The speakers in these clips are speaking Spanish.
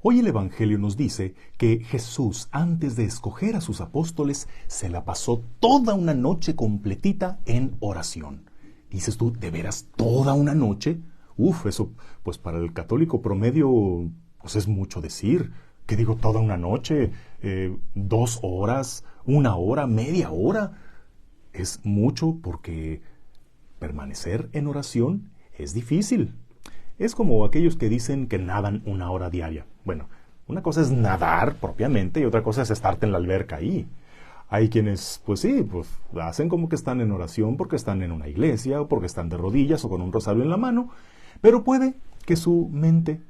Hoy el Evangelio nos dice que Jesús, antes de escoger a sus apóstoles, se la pasó toda una noche completita en oración. Dices tú, ¿de veras toda una noche? Eso, pues para el católico promedio, pues es mucho decir. ¿Qué digo toda una noche? 2 horas, 1 hora, media hora. Es mucho porque permanecer en oración es difícil. Es como aquellos que dicen que nadan 1 hora diaria. Bueno, una cosa es nadar propiamente y otra cosa es estarte en la alberca ahí. Hay quienes, pues sí, pues hacen como que están en oración porque están en una iglesia o porque están de rodillas o con un rosario en la mano, pero puede que su mente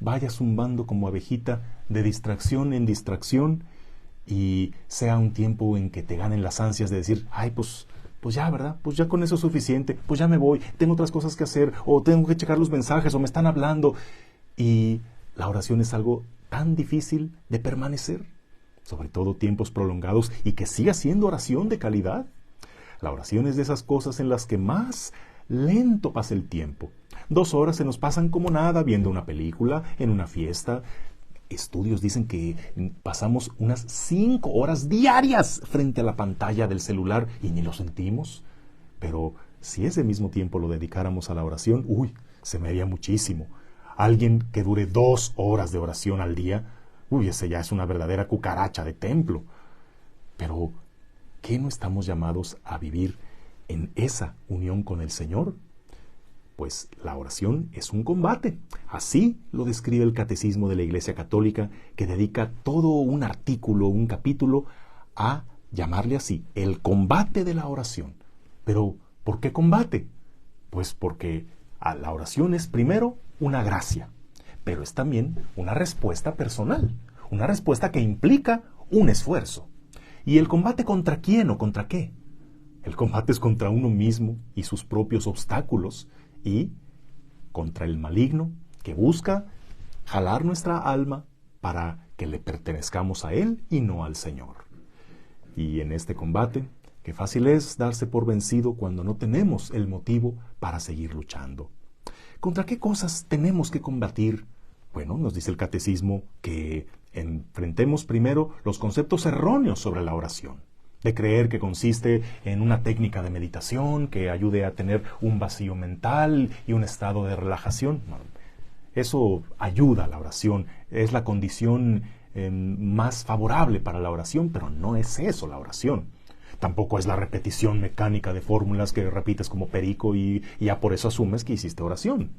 vaya zumbando como abejita de distracción en distracción y sea un tiempo en que te ganen las ansias de decir, ay, pues ya, ¿verdad? Pues ya con eso es suficiente, pues ya me voy, tengo otras cosas que hacer, o tengo que checar los mensajes, o me están hablando. Y la oración es algo tan difícil de permanecer, sobre todo tiempos prolongados, y que siga siendo oración de calidad. La oración es de esas cosas en las que más lento pasa el tiempo. 2 horas se nos pasan como nada viendo una película, en una fiesta. Estudios dicen que pasamos unas 5 horas diarias frente a la pantalla del celular y ni lo sentimos. Pero si ese mismo tiempo lo dedicáramos a la oración, se me haría muchísimo. Alguien que dure 2 horas de oración al día, ese ya es una verdadera cucaracha de templo. Pero, ¿qué no estamos llamados a vivir en esa unión con el Señor? Pues la oración es un combate. Así lo describe el Catecismo de la Iglesia Católica, que dedica todo un artículo, un capítulo, a llamarle así, el combate de la oración. Pero, ¿por qué combate? Pues porque la oración es primero una gracia, pero es también una respuesta personal, una respuesta que implica un esfuerzo. ¿Y el combate contra quién o contra qué? El combate es contra uno mismo y sus propios obstáculos, y contra el maligno que busca jalar nuestra alma para que le pertenezcamos a Él y no al Señor. Y en este combate, qué fácil es darse por vencido cuando no tenemos el motivo para seguir luchando. ¿Contra qué cosas tenemos que combatir? Bueno, nos dice el Catecismo que enfrentemos primero los conceptos erróneos sobre la oración, de creer que consiste en una técnica de meditación que ayude a tener un vacío mental y un estado de relajación. Eso ayuda a la oración, es la condición más favorable para la oración, pero no es eso la oración. Tampoco es la repetición mecánica de fórmulas que repites como perico y ya por eso asumes que hiciste oración.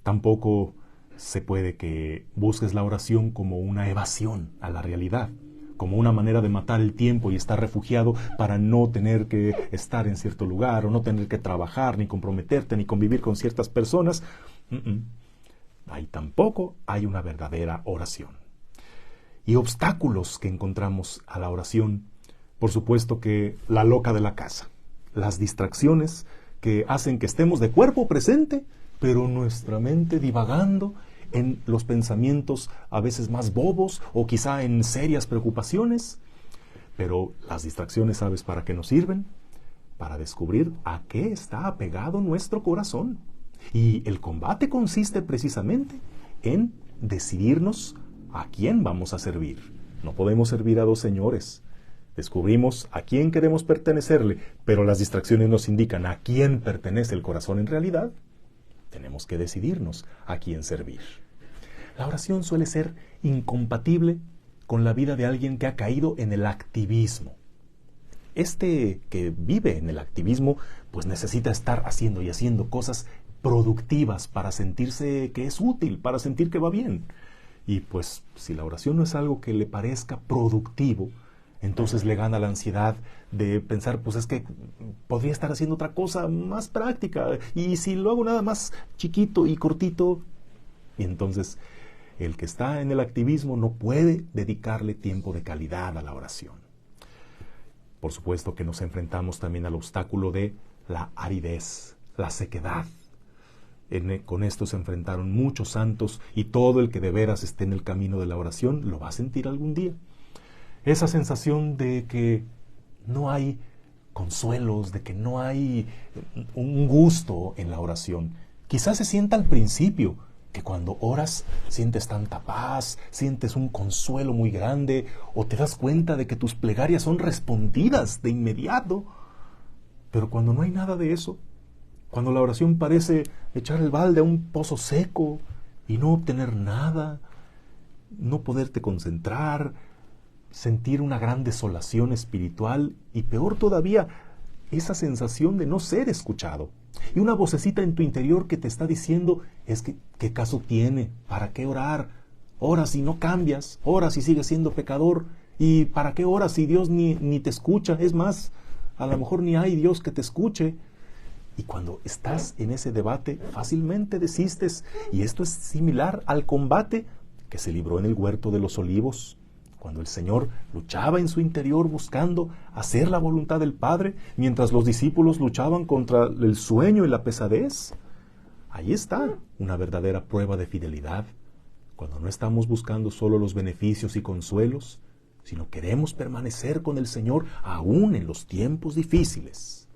Tampoco se puede que busques la oración como una evasión a la realidad, como una manera de matar el tiempo y estar refugiado para no tener que estar en cierto lugar o no tener que trabajar, ni comprometerte, ni convivir con ciertas personas. Ahí tampoco hay una verdadera oración. Y obstáculos que encontramos a la oración, por supuesto que la loca de la casa, las distracciones que hacen que estemos de cuerpo presente, pero nuestra mente divagando en los pensamientos a veces más bobos o quizá en serias preocupaciones. Pero las distracciones, ¿sabes para qué nos sirven? Para descubrir a qué está apegado nuestro corazón. Y el combate consiste precisamente en decidirnos a quién vamos a servir. No podemos servir a 2 señores. Descubrimos a quién queremos pertenecerle, pero las distracciones nos indican a quién pertenece el corazón en realidad. Tenemos que decidirnos a quién servir. La oración suele ser incompatible con la vida de alguien que ha caído en el activismo. Este que vive en el activismo, pues necesita estar haciendo y haciendo cosas productivas para sentirse que es útil, para sentir que va bien. Y pues si la oración no es algo que le parezca productivo, entonces le gana la ansiedad de pensar, pues es que podría estar haciendo otra cosa más práctica, y si lo hago nada más chiquito y cortito. Y entonces el que está en el activismo no puede dedicarle tiempo de calidad a la oración. Por supuesto que nos enfrentamos también al obstáculo de la aridez, la sequedad. Con esto se enfrentaron muchos santos, y todo el que de veras esté en el camino de la oración lo va a sentir algún día. Esa sensación de que no hay consuelos, de que no hay un gusto en la oración. Quizás se sienta al principio, que cuando oras sientes tanta paz, sientes un consuelo muy grande, o te das cuenta de que tus plegarias son respondidas de inmediato. Pero cuando no hay nada de eso, cuando la oración parece echar el balde a un pozo seco y no obtener nada, no poderte concentrar, sentir una gran desolación espiritual y peor todavía, esa sensación de no ser escuchado. Y una vocecita en tu interior que te está diciendo, es que, ¿qué caso tiene? ¿Para qué orar? Oras y no cambias, oras y sigues siendo pecador. ¿Y para qué oras si Dios ni te escucha? Es más, a lo mejor ni hay Dios que te escuche. Y cuando estás en ese debate, fácilmente desistes. Y esto es similar al combate que se libró en el huerto de los olivos, cuando el Señor luchaba en su interior buscando hacer la voluntad del Padre, mientras los discípulos luchaban contra el sueño y la pesadez. Ahí está una verdadera prueba de fidelidad, cuando no estamos buscando solo los beneficios y consuelos, sino queremos permanecer con el Señor aún en los tiempos difíciles.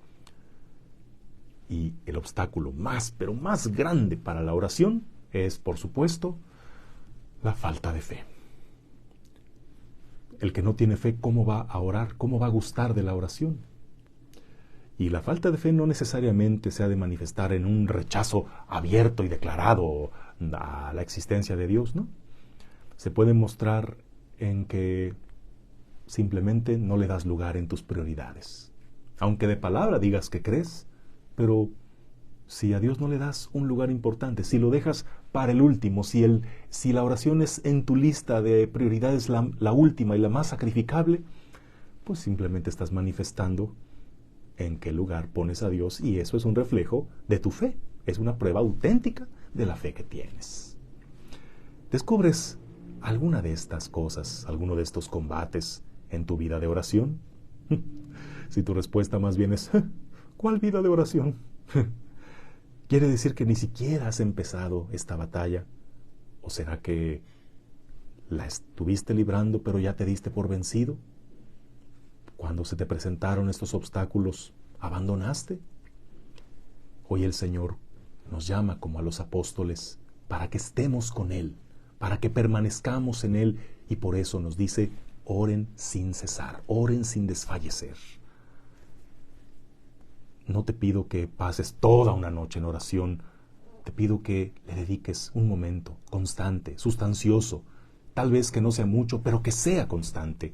Y el obstáculo más, pero más grande para la oración es, por supuesto, la falta de fe. El que no tiene fe, ¿cómo va a orar? ¿Cómo va a gustar de la oración? Y la falta de fe no necesariamente se ha de manifestar en un rechazo abierto y declarado a la existencia de Dios, ¿no? Se puede mostrar en que simplemente no le das lugar en tus prioridades. Aunque de palabra digas que crees, pero si a Dios no le das un lugar importante, si lo dejas para el último, si la oración es en tu lista de prioridades la última y la más sacrificable, pues simplemente estás manifestando en qué lugar pones a Dios, y eso es un reflejo de tu fe, es una prueba auténtica de la fe que tienes. ¿Descubres alguna de estas cosas, alguno de estos combates en tu vida de oración? Si tu respuesta más bien es, ¿cuál vida de oración? ¿Quiere decir que ni siquiera has empezado esta batalla? ¿O será que la estuviste librando pero ya te diste por vencido? Cuando se te presentaron estos obstáculos, ¿abandonaste? Hoy el Señor nos llama como a los apóstoles para que estemos con Él, para que permanezcamos en Él, y por eso nos dice, oren sin cesar, oren sin desfallecer. No te pido que pases toda una noche en oración, te pido que le dediques un momento constante, sustancioso, tal vez que no sea mucho, pero que sea constante,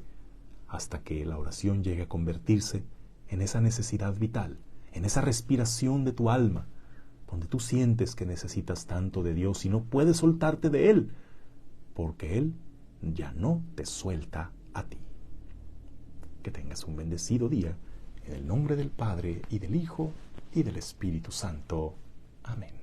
hasta que la oración llegue a convertirse en esa necesidad vital, en esa respiración de tu alma, donde tú sientes que necesitas tanto de Dios y no puedes soltarte de Él, porque Él ya no te suelta a ti. Que tengas un bendecido día, en el nombre del Padre, y del Hijo, y del Espíritu Santo. Amén.